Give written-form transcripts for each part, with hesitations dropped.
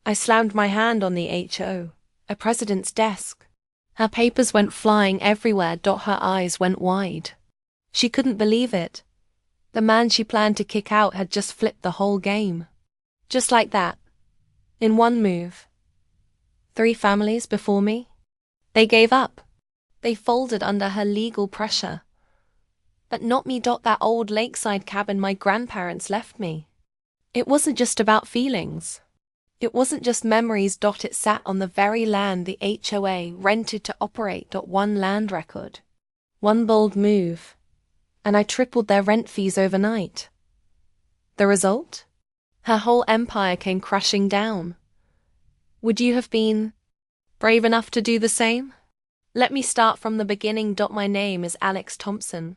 I slammed my hand on the a president's desk. Her papers went flying everywhere. Her eyes went wide. She couldn't believe it. The man she planned to kick out had just flipped the whole game. Just like that. In one move. 3 families before me. They gave up. They folded under her legal pressure. But not me. That old lakeside cabin my grandparents left me. It wasn't just about feelings. It wasn't just memories. It sat on the very land the HOA rented to operate. One land record. One bold move. And I tripled their rent fees overnight. The result? Her whole empire came crashing down. Would you have been brave enough to do the same? Let me start from the beginning. My name is Alex Thompson.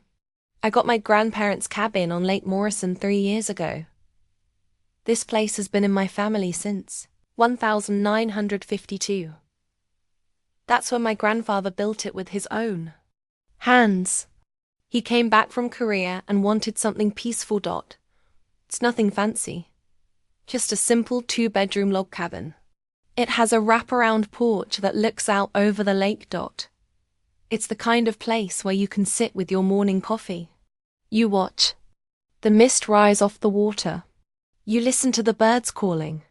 I got my grandparents' cabin on Lake Morrison 3 years ago. This place has been in my family since 1952. That's when my grandfather built it with his own hands. He came back from Korea and wanted something peaceful. It's nothing fancy. Just a simple 2-bedroom log cabin. It has a wraparound porch that looks out over the lake. It's the kind of place where you can sit with your morning coffee. You watch the mist rise off the water. You listen to the birds calling.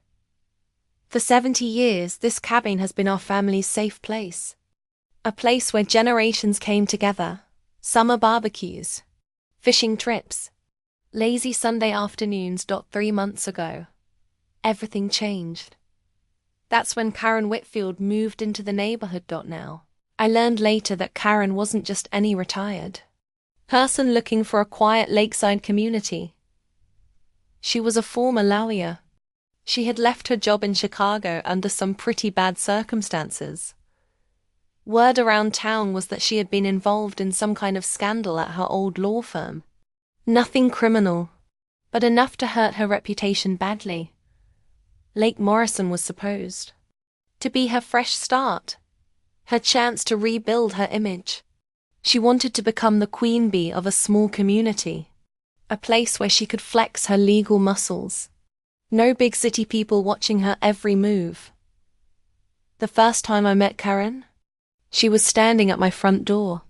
For 70 years, this cabin has been our family's safe place. A place where generations came together. Summer barbecues, fishing trips, lazy Sunday afternoons. 3 months ago, everything changed. That's when Karen Whitfield moved into the neighborhood. Now, I learned later that Karen wasn't just any retired person looking for a quiet lakeside community. She was a former lawyer. She had left her job in Chicago under some pretty bad circumstances. Word around town was that she had been involved in some kind of scandal at her old law firm. Nothing criminal, but enough to hurt her reputation badly. Lake Morrison was supposed to be her fresh start, her chance to rebuild her image. She wanted to become the queen bee of a small community, a place where she could flex her legal muscles. No big city people watching her every move. The first time I met Karen, she was standing at my front door.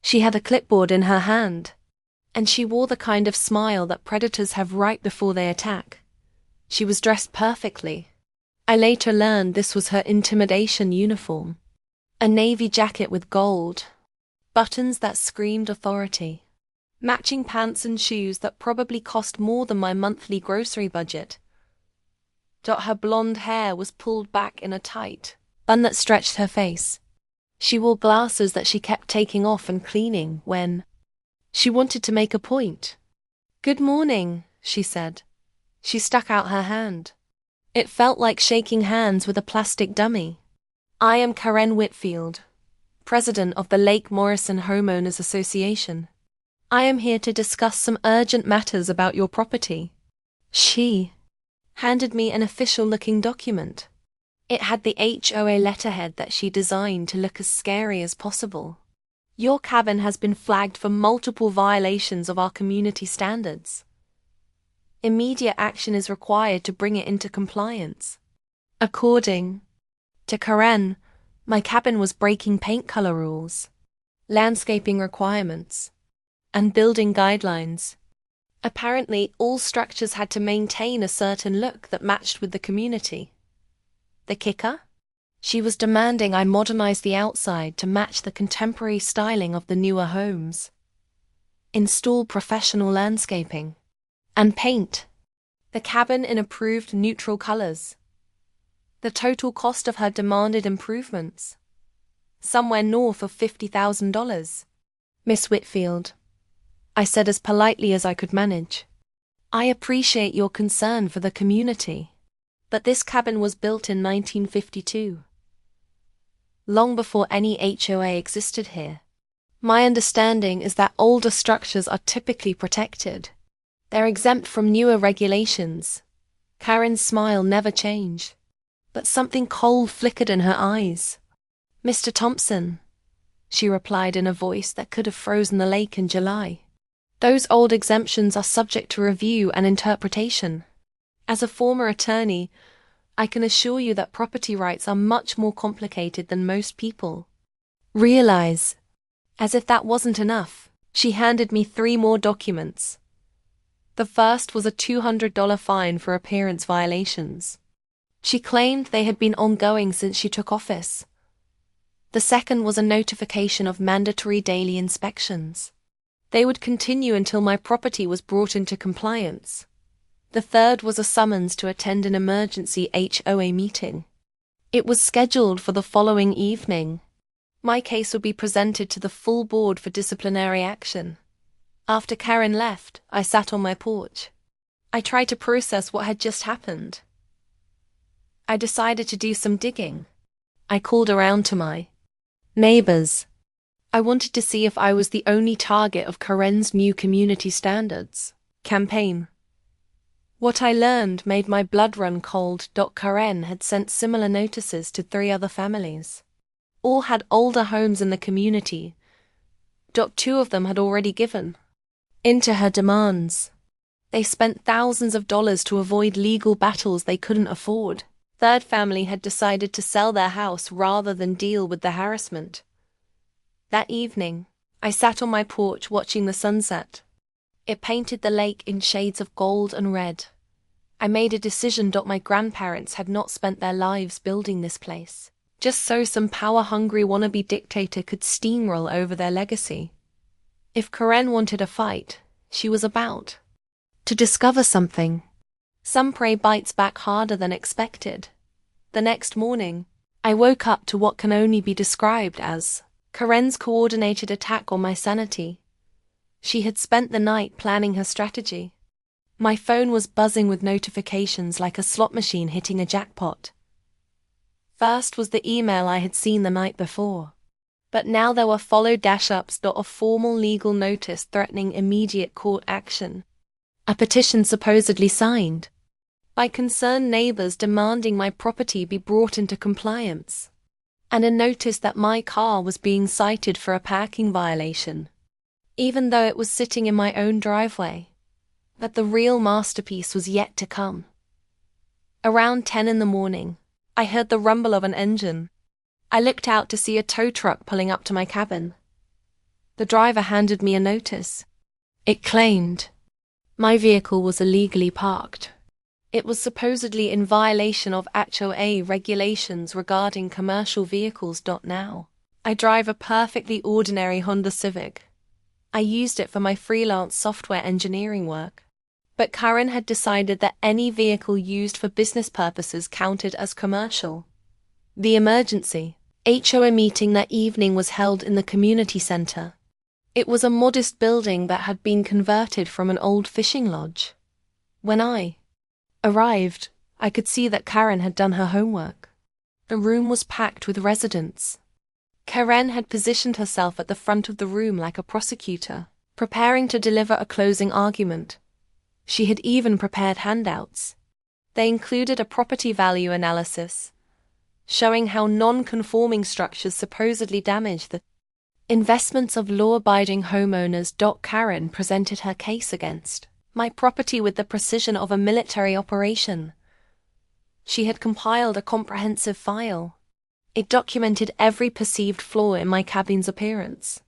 She had a clipboard in her hand, and she wore the kind of smile that predators have right before they attack. She was dressed perfectly. I later learned this was her intimidation uniform. A navy jacket with gold, buttons that screamed authority, matching pants and shoes that probably cost more than my monthly grocery budget. Her blonde hair was pulled back in a tight bun that stretched her face. She wore glasses that she kept taking off and cleaning when she wanted to make a point. "Good morning," she said. She stuck out her hand. It felt like shaking hands with a plastic dummy. "I am Karen Whitfield, president of the Lake Morrison Homeowners Association. I am here to discuss some urgent matters about your property." She handed me an official-looking document. It had the HOA letterhead that she designed to look as scary as possible. "Your cabin has been flagged for multiple violations of our community standards. Immediate action is required to bring it into compliance." According to Karen, my cabin was breaking paint color rules, landscaping requirements, and building guidelines. Apparently, all structures had to maintain a certain look that matched with the community. The kicker? She was demanding I modernize the outside to match the contemporary styling of the newer homes, install professional landscaping, and paint the cabin in approved neutral colors. The total cost of her demanded improvements, somewhere north of $50,000. "Miss Whitfield," I said as politely as I could manage, "I appreciate your concern for the community, but this cabin was built in 1952, long before any HOA existed here. My understanding is that older structures are typically protected. They're exempt from newer regulations." Karen's smile never changed, but something cold flickered in her eyes. "Mr. Thompson," she replied in a voice that could have frozen the lake in July, "those old exemptions are subject to review and interpretation. As a former attorney, I can assure you that property rights are much more complicated than most people realize. As if that wasn't enough, she handed me 3 more documents. The first was a $200 fine for appearance violations. She claimed they had been ongoing since she took office. The second was a notification of mandatory daily inspections. They would continue until my property was brought into compliance. The third was a summons to attend an emergency HOA meeting. It was scheduled for the following evening. My case would be presented to the full board for disciplinary action. After Karen left, I sat on my porch. I tried to process what had just happened. I decided to do some digging. I called around to my neighbors. I wanted to see if I was the only target of Karen's new community standards campaign. What I learned made my blood run cold. Karen had sent similar notices to 3 other families. All had older homes in the community. 2 of them had already given into her demands. They spent thousands of dollars to avoid legal battles they couldn't afford. Third family had decided to sell their house rather than deal with the harassment. That evening, I sat on my porch watching the sunset. It painted the lake in shades of gold and red. I made a decision. My grandparents had not spent their lives building this place, just so some power-hungry wannabe dictator could steamroll over their legacy. If Karen wanted a fight, she was about to discover something. Some prey bites back harder than expected. The next morning, I woke up to what can only be described as Karen's coordinated attack on my sanity. She had spent the night planning her strategy. My phone was buzzing with notifications like a slot machine hitting a jackpot. First was the email I had seen the night before. But now there were follow-ups. A formal legal notice threatening immediate court action. A petition supposedly signed by concerned neighbors demanding my property be brought into compliance. And a notice that my car was being cited for a parking violation, even though it was sitting in my own driveway. But the real masterpiece was yet to come. Around 10 in the morning, I heard the rumble of an engine. I looked out to see a tow truck pulling up to my cabin. The driver handed me a notice. It claimed my vehicle was illegally parked. It was supposedly in violation of HOA regulations regarding commercial vehicles. Now, I drive a perfectly ordinary Honda Civic. I used it for my freelance software engineering work. But Karen had decided that any vehicle used for business purposes counted as commercial. The emergency HOA meeting that evening was held in the community center. It was a modest building that had been converted from an old fishing lodge. When I arrived, I could see that Karen had done her homework. The room was packed with residents. Karen had positioned herself at the front of the room like a prosecutor, preparing to deliver a closing argument. She had even prepared handouts. They included a property value analysis, showing how non-conforming structures supposedly damage the investments of law-abiding homeowners. Karen presented her case against my property with the precision of a military operation. She had compiled a comprehensive file. It documented every perceived flaw in my cabin's appearance.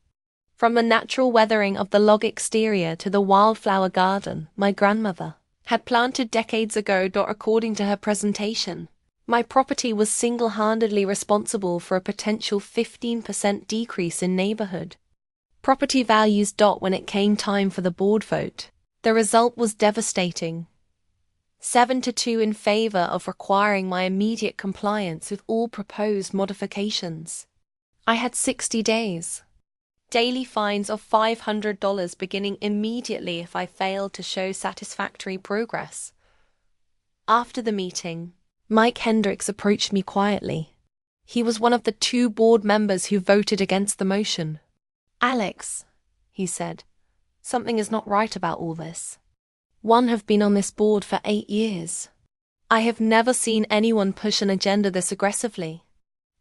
From the natural weathering of the log exterior to the wildflower garden my grandmother had planted decades ago. According to her presentation, my property was single-handedly responsible for a potential 15% decrease in neighborhood property values. When it came time for the board vote, the result was devastating. 7-2 in favor of requiring my immediate compliance with all proposed modifications. I had 60 days. Daily fines of $500 beginning immediately if I failed to show satisfactory progress. After the meeting, Mike Hendricks approached me quietly. He was one of the 2 board members who voted against the motion. "Alex," he said, "something is not right about all this. I have been on this board for 8 years. I have never seen anyone push an agenda this aggressively.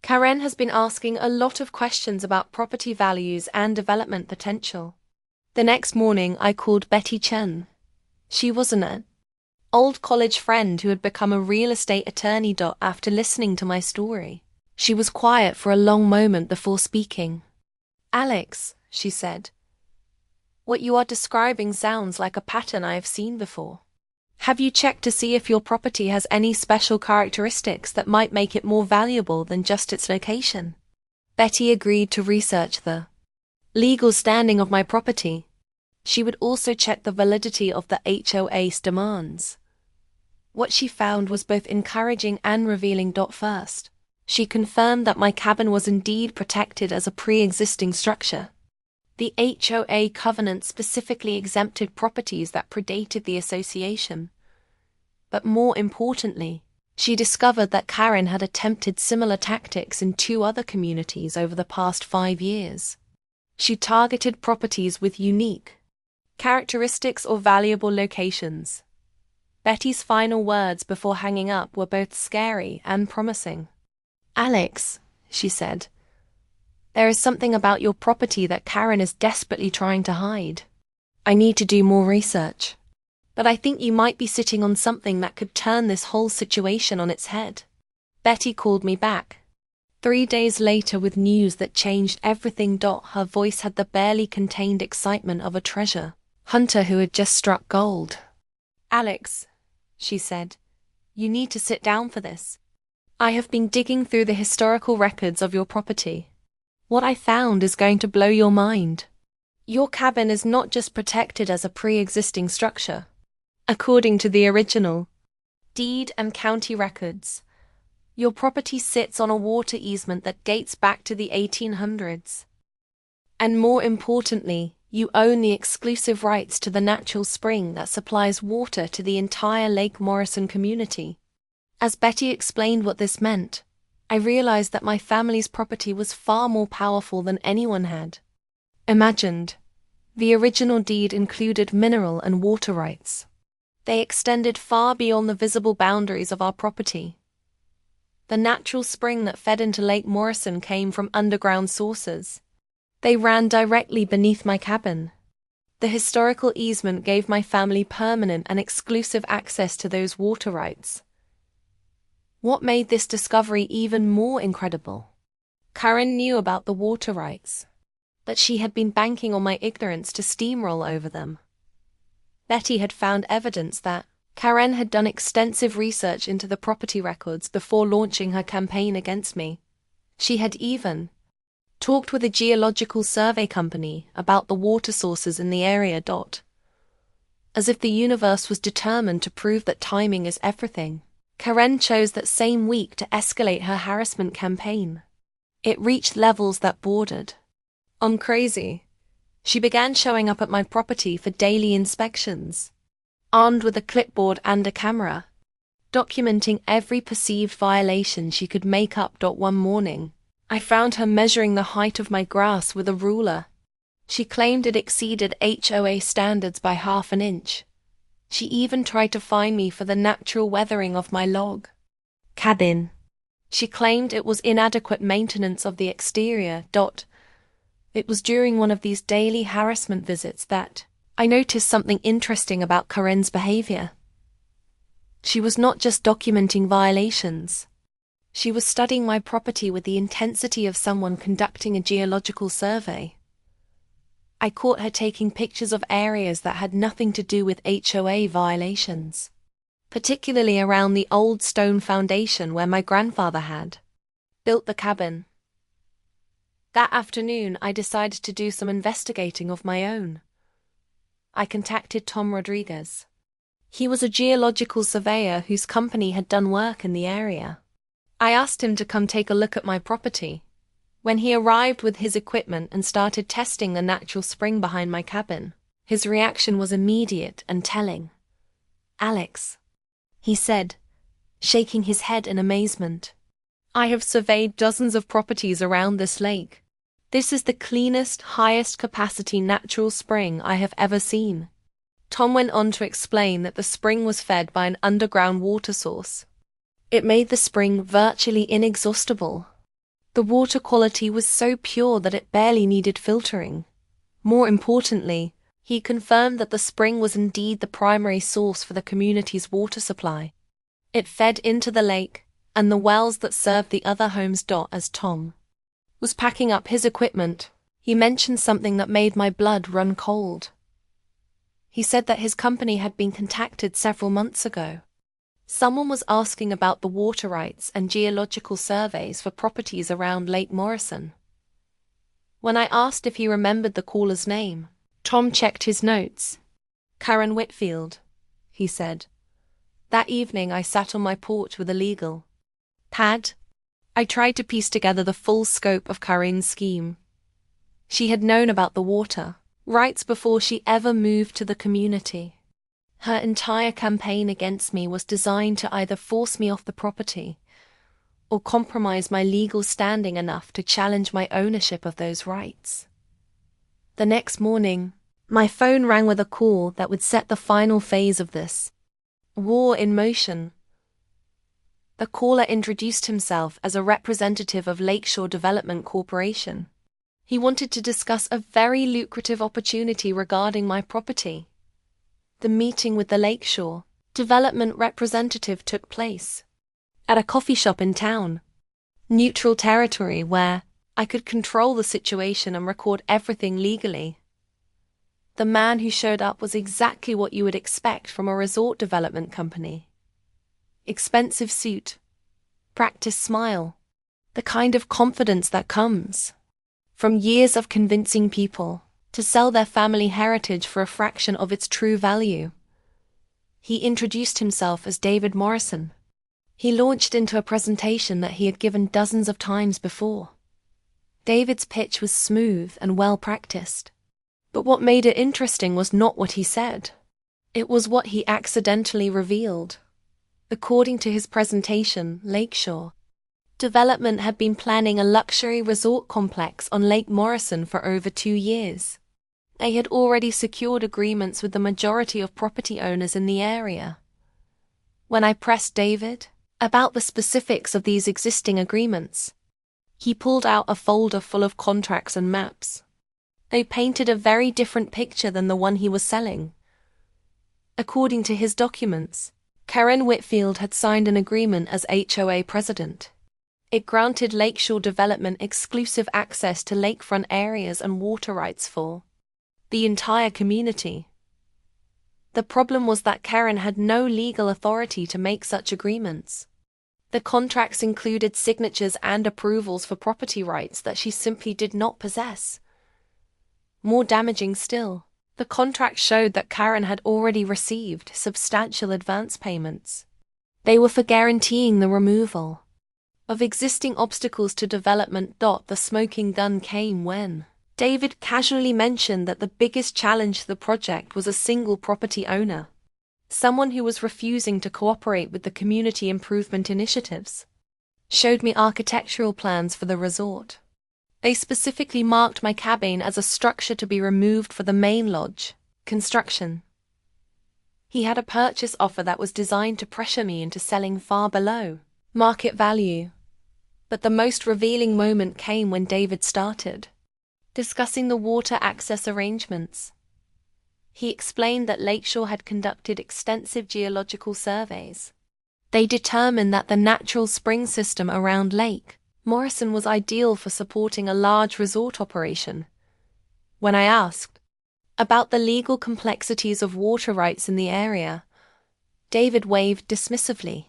Karen has been asking a lot of questions about property values and development potential." The next morning I called Betty Chen. She was an old college friend who had become a real estate attorney. After listening to my story, she was quiet for a long moment before speaking. "Alex," she said, "what you are describing sounds like a pattern I have seen before. Have you checked to see if your property has any special characteristics that might make it more valuable than just its location?" Betty agreed to research the legal standing of my property. She would also check the validity of the HOA's demands. What she found was both encouraging and revealing. First, she confirmed that my cabin was indeed protected as a pre-existing structure. The HOA covenant specifically exempted properties that predated the association. But more importantly, she discovered that Karen had attempted similar tactics in 2 other communities over the past 5 years. She targeted properties with unique characteristics or valuable locations. Betty's final words before hanging up were both scary and promising. "Alex," she said, "there is something about your property that Karen is desperately trying to hide. I need to do more research. But I think you might be sitting on something that could turn this whole situation on its head." Betty called me back 3 days later with news that changed everything. Her voice had the barely contained excitement of a treasure hunter who had just struck gold. "Alex," she said, "you need to sit down for this. I have been digging through the historical records of your property. What I found is going to blow your mind. Your cabin is not just protected as a pre-existing structure. According to the original deed and county records, your property sits on a water easement that dates back to the 1800s. And more importantly, you own the exclusive rights to the natural spring that supplies water to the entire Lake Morrison community." As Betty explained what this meant, I realized that my family's property was far more powerful than anyone had imagined. The original deed included mineral and water rights. They extended far beyond the visible boundaries of our property. The natural spring that fed into Lake Morrison came from underground sources. They ran directly beneath my cabin. The historical easement gave my family permanent and exclusive access to those water rights. What made this discovery even more incredible? Karen knew about the water rights, but she had been banking on my ignorance to steamroll over them. Betty had found evidence that Karen had done extensive research into the property records before launching her campaign against me. She had even talked with a geological survey company about the water sources in the area. As if the universe was determined to prove that timing is everything, Karen chose that same week to escalate her harassment campaign. It reached levels that bordered on crazy. She began showing up at my property for daily inspections, armed with a clipboard and a camera, documenting every perceived violation she could make up. One morning, I found her measuring the height of my grass with a ruler. She claimed it exceeded HOA standards by ½ an inch. She even tried to fine me for the natural weathering of my log cabin. She claimed it was inadequate maintenance of the exterior. It was during one of these daily harassment visits that I noticed something interesting about Karen's behavior. She was not just documenting violations. She was studying my property with the intensity of someone conducting a geological survey. I caught her taking pictures of areas that had nothing to do with HOA violations, particularly around the old stone foundation where my grandfather had built the cabin. That afternoon, I decided to do some investigating of my own. I contacted Tom Rodriguez. He was a geological surveyor whose company had done work in the area. I asked him to come take a look at my property. When he arrived with his equipment and started testing the natural spring behind my cabin, his reaction was immediate and telling. "Alex," he said, shaking his head in amazement, "I have surveyed dozens of properties around this lake. This is the cleanest, highest capacity natural spring I have ever seen." Tom went on to explain that the spring was fed by an underground water source. It made the spring virtually inexhaustible. The water quality was so pure that it barely needed filtering. More importantly, He confirmed that the spring was indeed the primary source for the community's water supply. It fed into the lake and the wells that served the other homes. As Tom was packing up his equipment, he mentioned something that made my blood run cold. He said that his company had been contacted several months ago. Someone was asking about the water rights and geological surveys for properties around Lake Morrison. When I asked if he remembered the caller's name, Tom checked his notes. Karen Whitfield, he said. That evening I sat on my porch with a legal pad. I tried to piece together the full scope of Karen's scheme. She had known about the water rights before she ever moved to the community. Her entire campaign against me was designed to either force me off the property or compromise my legal standing enough to challenge my ownership of those rights. The next morning, my phone rang with a call that would set the final phase of this war in motion. The caller introduced himself as a representative of Lakeshore Development Corporation. He wanted to discuss a very lucrative opportunity regarding my property. The meeting with the Lakeshore Development representative took place at a coffee shop in town, neutral territory where I could control the situation and record everything legally. The man who showed up was exactly what you would expect from a resort development company. Expensive suit, practiced smile, the kind of confidence that comes from years of convincing people to sell their family heritage for a fraction of its true value. He introduced himself as David Morrison. He launched into a presentation that he had given dozens of times before. David's pitch was smooth and well practiced. But what made it interesting was not what he said. It was what he accidentally revealed. According to his presentation, Lakeshore Development had been planning a luxury resort complex on Lake Morrison for over 2 years. They had already secured agreements with the majority of property owners in the area. When I pressed David about the specifics of these existing agreements, he pulled out a folder full of contracts and maps. They painted a very different picture than the one he was selling. According to his documents, Karen Whitfield had signed an agreement as HOA president. It granted Lakeshore Development exclusive access to lakefront areas and water rights for the entire community. The problem was that Karen had no legal authority to make such agreements. The contracts included signatures and approvals for property rights that she simply did not possess. More damaging still, the contract showed that Karen had already received substantial advance payments. They were for guaranteeing the removal of existing obstacles to development. The smoking gun came when David casually mentioned that the biggest challenge to the project was a single property owner, someone who was refusing to cooperate with the community improvement initiatives. Showed me architectural plans for the resort. They specifically marked my cabin as a structure to be removed for the main lodge construction. He had a purchase offer that was designed to pressure me into selling far below market value. But the most revealing moment came when David started discussing the water access arrangements. He explained that Lakeshore had conducted extensive geological surveys. They determined that the natural spring system around Lake Morrison was ideal for supporting a large resort operation. When I asked about the legal complexities of water rights in the area, David waved dismissively.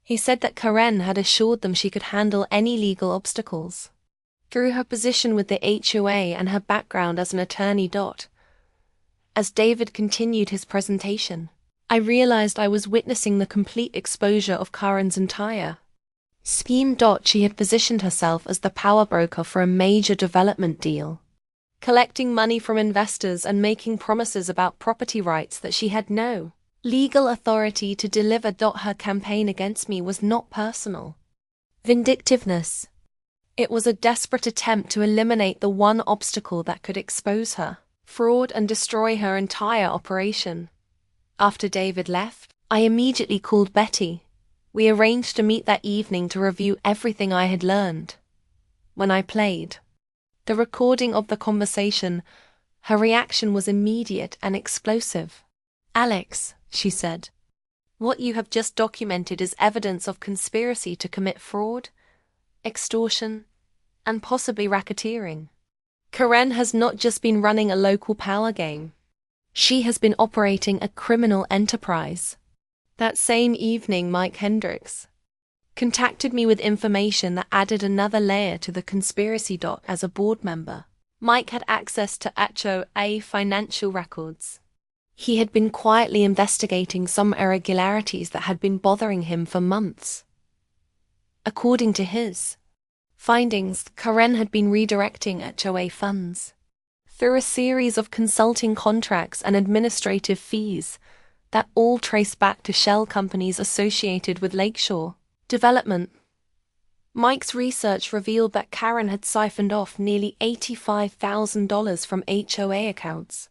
He said that Karen had assured them she could handle any legal obstacles. Through her position with the HOA and her background as an attorney. As David continued his presentation, I realized I was witnessing the complete exposure of Karen's entire scheme. She had positioned herself as the power broker for a major development deal, collecting money from investors and making promises about property rights that she had no legal authority to deliver. Her campaign against me was not personal vindictiveness. It was a desperate attempt to eliminate the one obstacle that could expose her fraud and destroy her entire operation. After David left, I immediately called Betty. We arranged to meet that evening to review everything I had learned. When I played the recording of the conversation, Her reaction was immediate and explosive. "Alex," she said, "what you have just documented is evidence of conspiracy to commit fraud, extortion, and possibly racketeering. Karen has not just been running a local power game. She has been operating a criminal enterprise." That same evening, Mike Hendricks contacted me with information that added another layer to the conspiracy. As a board member, Mike had access to HOA financial records. He had been quietly investigating some irregularities that had been bothering him for months. According to his findings, Karen had been redirecting HOA funds through a series of consulting contracts and administrative fees that all trace back to shell companies associated with Lakeshore Development. Mike's research revealed that Karen had siphoned off nearly $85,000 from HOA accounts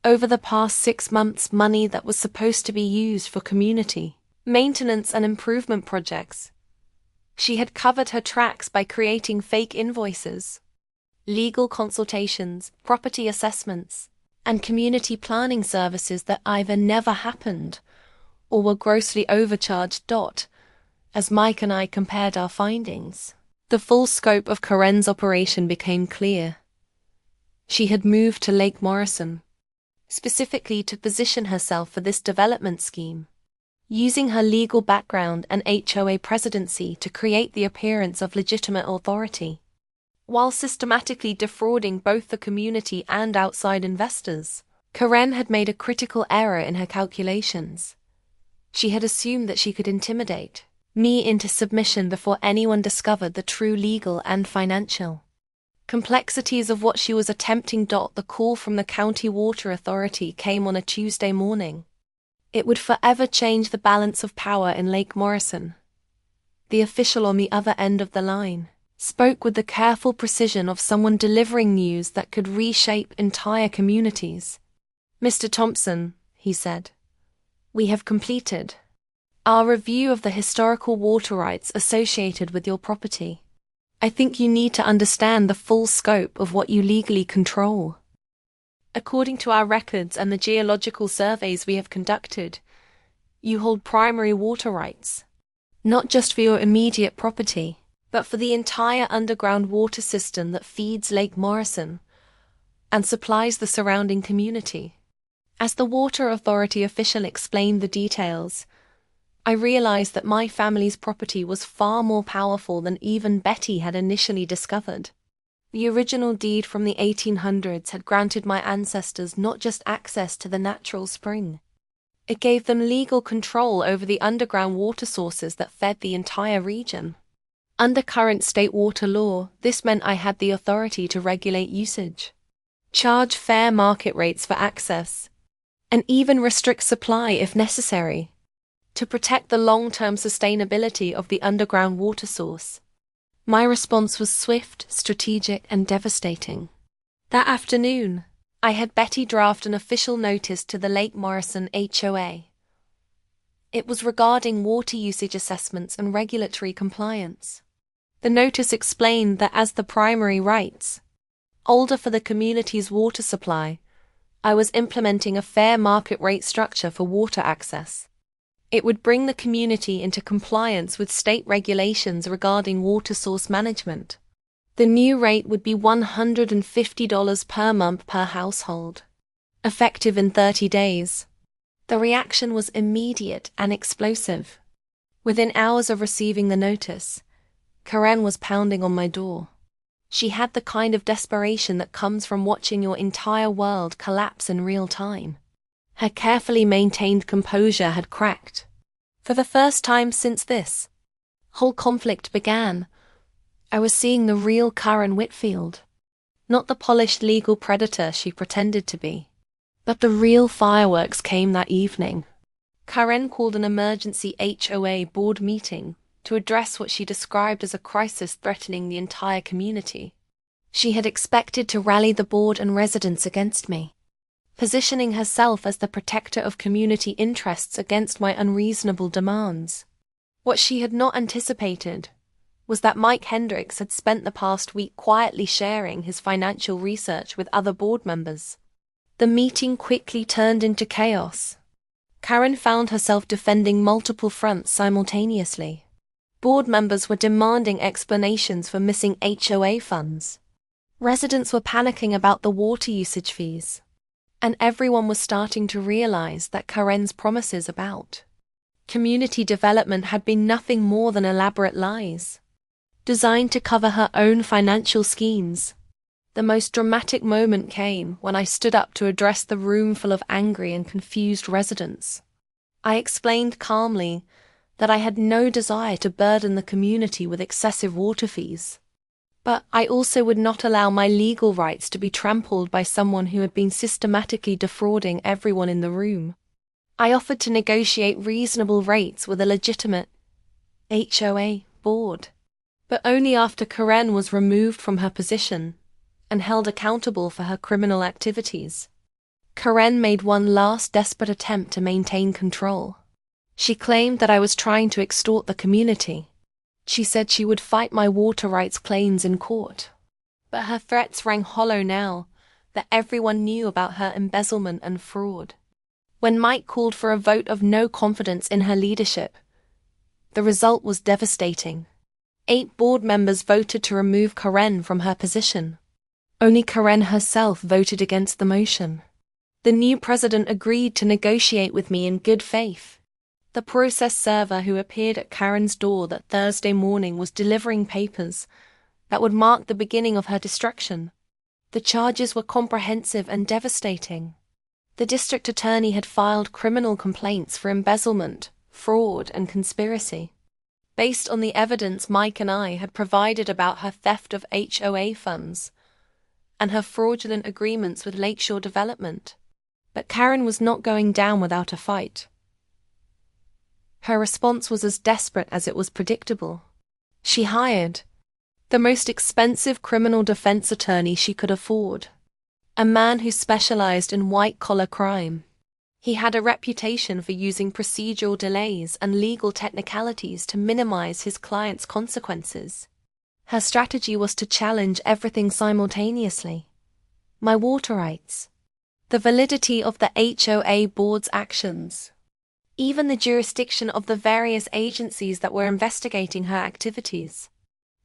over the past 6 months, money that was supposed to be used for community maintenance and improvement projects. She had covered her tracks by creating fake invoices, legal consultations, property assessments, and community planning services that either never happened or were grossly overcharged. As Mike and I compared our findings, the full scope of Karen's operation became clear. She had moved to Lake Morrison, specifically to position herself for this development scheme, using her legal background and HOA presidency to create the appearance of legitimate authority, while systematically defrauding both the community and outside investors. Karen had made a critical error in her calculations. She had assumed that she could intimidate me into submission before anyone discovered the true legal and financial complexities of what she was attempting. The call from the County Water Authority came on a Tuesday morning. It would forever change the balance of power in Lake Morrison. The official on the other end of the line spoke with the careful precision of someone delivering news that could reshape entire communities. "Mr. Thompson," he said, "we have completed our review of the historical water rights associated with your property. I think you need to understand the full scope of what you legally control. According to our records and the geological surveys we have conducted, you hold primary water rights, not just for your immediate property, but for the entire underground water system that feeds Lake Morrison and supplies the surrounding community." As the Water Authority official explained the details, I realized that my family's property was far more powerful than even Betty had initially discovered. The original deed from the 1800s had granted my ancestors not just access to the natural spring. It gave them legal control over the underground water sources that fed the entire region. Under current state water law, this meant I had the authority to regulate usage, charge fair market rates for access, and even restrict supply if necessary, to protect the long-term sustainability of the underground water source. My response was swift, strategic, and devastating. That afternoon, I had Betty draft an official notice to the Lake Morrison HOA. It was regarding water usage assessments and regulatory compliance. The notice explained that as the primary rights holder for the community's water supply, I was implementing a fair market rate structure for water access. It would bring the community into compliance with state regulations regarding water source management. The new rate would be $150 per month per household, effective in 30 days. The reaction was immediate and explosive. Within hours of receiving the notice, Karen was pounding on my door. She had the kind of desperation that comes from watching your entire world collapse in real time. Her carefully maintained composure had cracked. For the first time since this whole conflict began, I was seeing the real Karen Whitfield. Not the polished legal predator she pretended to be, but the real fireworks came that evening. Karen called an emergency HOA board meeting to address what she described as a crisis threatening the entire community. She had expected to rally the board and residents against me, positioning herself as the protector of community interests against my unreasonable demands. What she had not anticipated was that Mike Hendricks had spent the past week quietly sharing his financial research with other board members. The meeting quickly turned into chaos. Karen found herself defending multiple fronts simultaneously. Board members were demanding explanations for missing HOA funds. Residents were panicking about the water usage fees. And everyone was starting to realize that Karen's promises about community development had been nothing more than elaborate lies, designed to cover her own financial schemes. The most dramatic moment came when I stood up to address the room full of angry and confused residents. I explained calmly that I had no desire to burden the community with excessive water fees. But I also would not allow my legal rights to be trampled by someone who had been systematically defrauding everyone in the room. I offered to negotiate reasonable rates with a legitimate HOA board, but only after Karen was removed from her position and held accountable for her criminal activities. Karen made one last desperate attempt to maintain control. She claimed that I was trying to extort the community. She said she would fight my water rights claims in court. But her threats rang hollow now that everyone knew about her embezzlement and fraud. When Mike called for a vote of no confidence in her leadership, the result was devastating. 8 board members voted to remove Karen from her position. Only Karen herself voted against the motion. The new president agreed to negotiate with me in good faith. The process server who appeared at Karen's door that Thursday morning was delivering papers that would mark the beginning of her destruction. The charges were comprehensive and devastating. The district attorney had filed criminal complaints for embezzlement, fraud, and conspiracy, based on the evidence Mike and I had provided about her theft of HOA funds and her fraudulent agreements with Lakeshore Development. But Karen was not going down without a fight. Her response was as desperate as it was predictable. She hired the most expensive criminal defense attorney she could afford, a man who specialized in white-collar crime. He had a reputation for using procedural delays and legal technicalities to minimize his client's consequences. Her strategy was to challenge everything simultaneously: my water rights, the validity of the HOA board's actions, even the jurisdiction of the various agencies that were investigating her activities.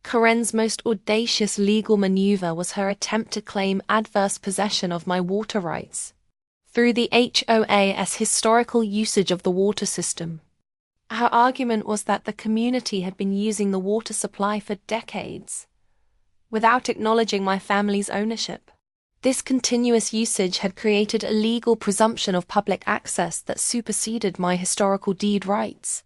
Karen's most audacious legal maneuver was her attempt to claim adverse possession of my water rights through the HOA as historical usage of the water system. Her argument was that the community had been using the water supply for decades, without acknowledging my family's ownership. This continuous usage had created a legal presumption of public access that superseded my historical deed rights.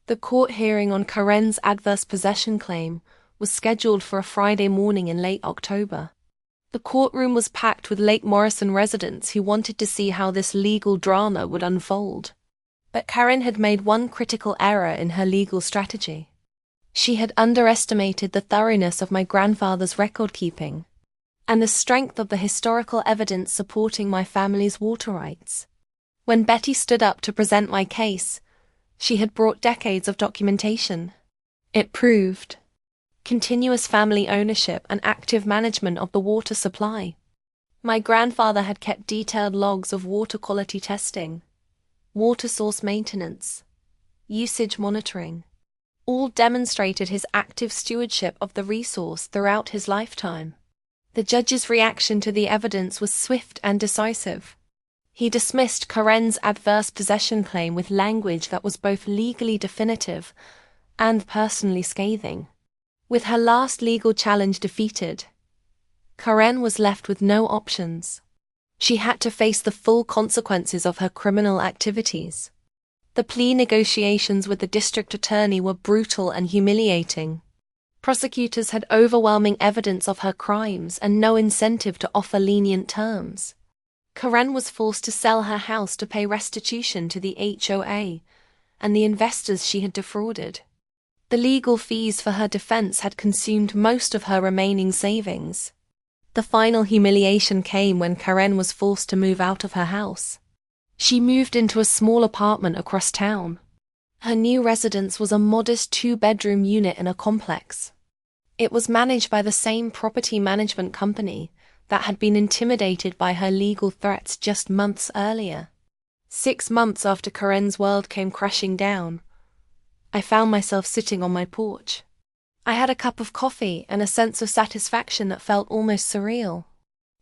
The court hearing on Karen's adverse possession claim was scheduled for a Friday morning in late October. The courtroom was packed with Lake Morrison residents who wanted to see how this legal drama would unfold. But Karen had made one critical error in her legal strategy. She had underestimated the thoroughness of my grandfather's record-keeping and the strength of the historical evidence supporting my family's water rights. When Betty stood up to present my case, she had brought decades of documentation. It proved continuous family ownership and active management of the water supply. My grandfather had kept detailed logs of water quality testing, water source maintenance, usage monitoring. All demonstrated his active stewardship of the resource throughout his lifetime. The judge's reaction to the evidence was swift and decisive. He dismissed Karen's adverse possession claim with language that was both legally definitive and personally scathing. With her last legal challenge defeated, Karen was left with no options. She had to face the full consequences of her criminal activities. The plea negotiations with the district attorney were brutal and humiliating. Prosecutors had overwhelming evidence of her crimes and no incentive to offer lenient terms. Karen was forced to sell her house to pay restitution to the HOA and the investors she had defrauded. The legal fees for her defense had consumed most of her remaining savings. The final humiliation came when Karen was forced to move out of her house. She moved into a small apartment across town. Her new residence was a modest 2-bedroom unit in a complex. It was managed by the same property management company that had been intimidated by her legal threats just months earlier. 6 months after Karen's world came crashing down, I found myself sitting on my porch. I had a cup of coffee and a sense of satisfaction that felt almost surreal.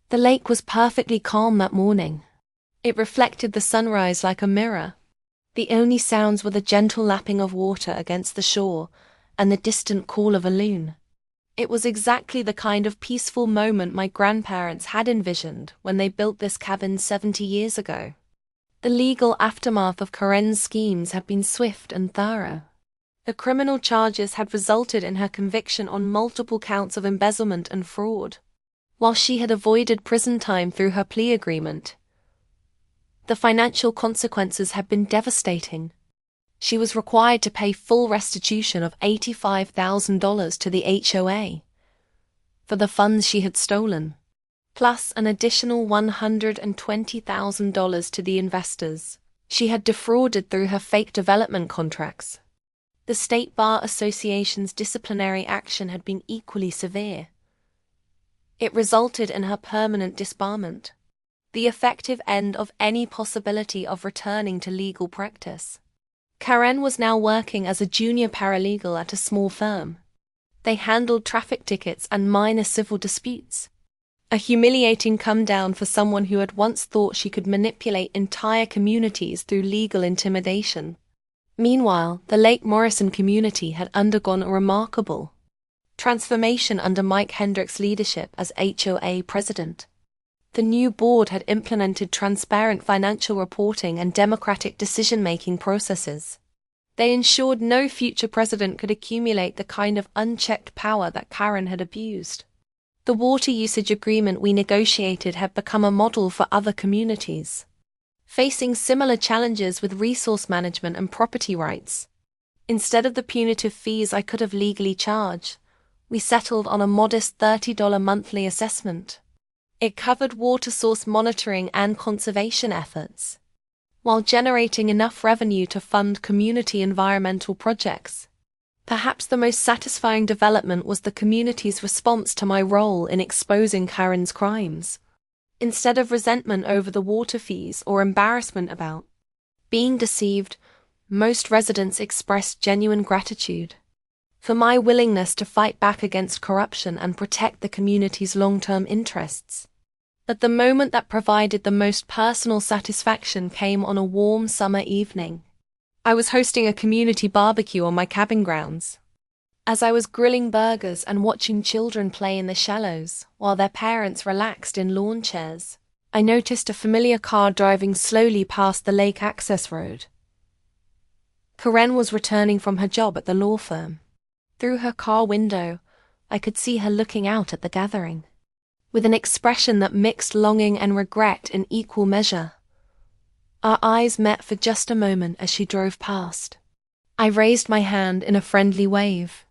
The lake was perfectly calm that morning. It reflected the sunrise like a mirror. The only sounds were the gentle lapping of water against the shore and the distant call of a loon. It was exactly the kind of peaceful moment my grandparents had envisioned when they built this cabin 70 years ago. The legal aftermath of Karen's schemes had been swift and thorough. The criminal charges had resulted in her conviction on multiple counts of embezzlement and fraud, while she had avoided prison time through her plea agreement. The financial consequences had been devastating. She was required to pay full restitution of $85,000 to the HOA for the funds she had stolen, plus an additional $120,000 to the investors she had defrauded through her fake development contracts. The State Bar Association's disciplinary action had been equally severe. It resulted in her permanent disbarment, the effective end of any possibility of returning to legal practice. Karen was now working as a junior paralegal at a small firm. They handled traffic tickets and minor civil disputes. A humiliating come-down for someone who had once thought she could manipulate entire communities through legal intimidation. Meanwhile, the Lake Morrison community had undergone a remarkable transformation under Mike Hendricks' leadership as HOA president. The new board had implemented transparent financial reporting and democratic decision-making processes. They ensured no future president could accumulate the kind of unchecked power that Karen had abused. The water usage agreement we negotiated had become a model for other communities, facing similar challenges with resource management and property rights. Instead of the punitive fees I could have legally charged, we settled on a modest $30 monthly assessment. It covered water source monitoring and conservation efforts, while generating enough revenue to fund community environmental projects. Perhaps the most satisfying development was the community's response to my role in exposing Karen's crimes. Instead of resentment over the water fees or embarrassment about being deceived, most residents expressed genuine gratitude for my willingness to fight back against corruption and protect the community's long-term interests. But the moment that provided the most personal satisfaction came on a warm summer evening. I was hosting a community barbecue on my cabin grounds. As I was grilling burgers and watching children play in the shallows while their parents relaxed in lawn chairs, I noticed a familiar car driving slowly past the lake access road. Karen was returning from her job at the law firm. Through her car window, I could see her looking out at the gathering, with an expression that mixed longing and regret in equal measure. Our eyes met for just a moment as she drove past. I raised my hand in a friendly wave.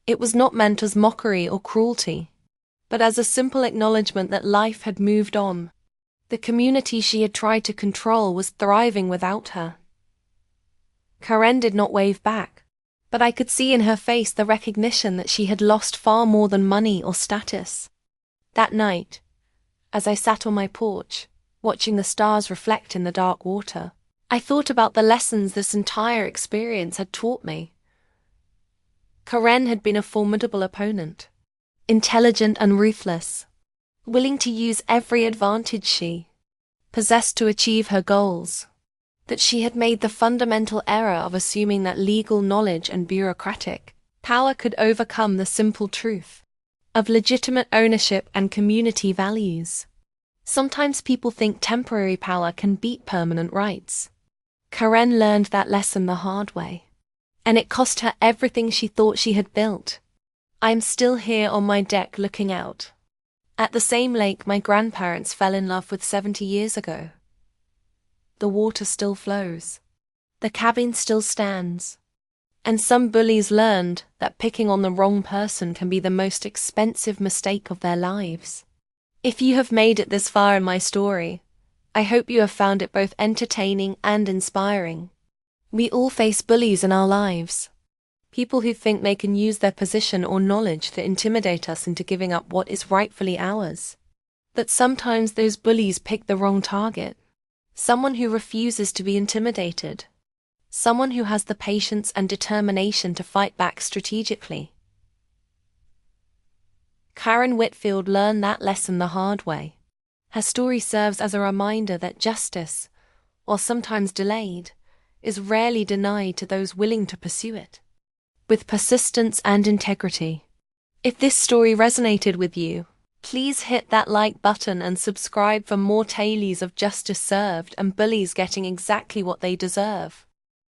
It was not meant as mockery or cruelty, but as a simple acknowledgement that life had moved on. The community she had tried to control was thriving without her. Karen did not wave back, but I could see in her face the recognition that she had lost far more than money or status. That night, as I sat on my porch, watching the stars reflect in the dark water, I thought about the lessons this entire experience had taught me. Karen had been a formidable opponent, intelligent and ruthless, willing to use every advantage she possessed to achieve her goals. That she had made the fundamental error of assuming that legal knowledge and bureaucratic power could overcome the simple truth of legitimate ownership and community values. Sometimes people think temporary power can beat permanent rights. Karen learned that lesson the hard way, and it cost her everything she thought she had built. I am still here on my deck looking out at the same lake my grandparents fell in love with 70 years ago. The water still flows. The cabin still stands. And some bullies learned that picking on the wrong person can be the most expensive mistake of their lives. If you have made it this far in my story, I hope you have found it both entertaining and inspiring. We all face bullies in our lives. People who think they can use their position or knowledge to intimidate us into giving up what is rightfully ours. That sometimes those bullies pick the wrong target. Someone who refuses to be intimidated. Someone who has the patience and determination to fight back strategically. Karen Whitfield learned that lesson the hard way. Her story serves as a reminder that justice, while sometimes delayed, is rarely denied to those willing to pursue it with persistence and integrity. If this story resonated with you, please hit that like button and subscribe for more tales of justice served and bullies getting exactly what they deserve.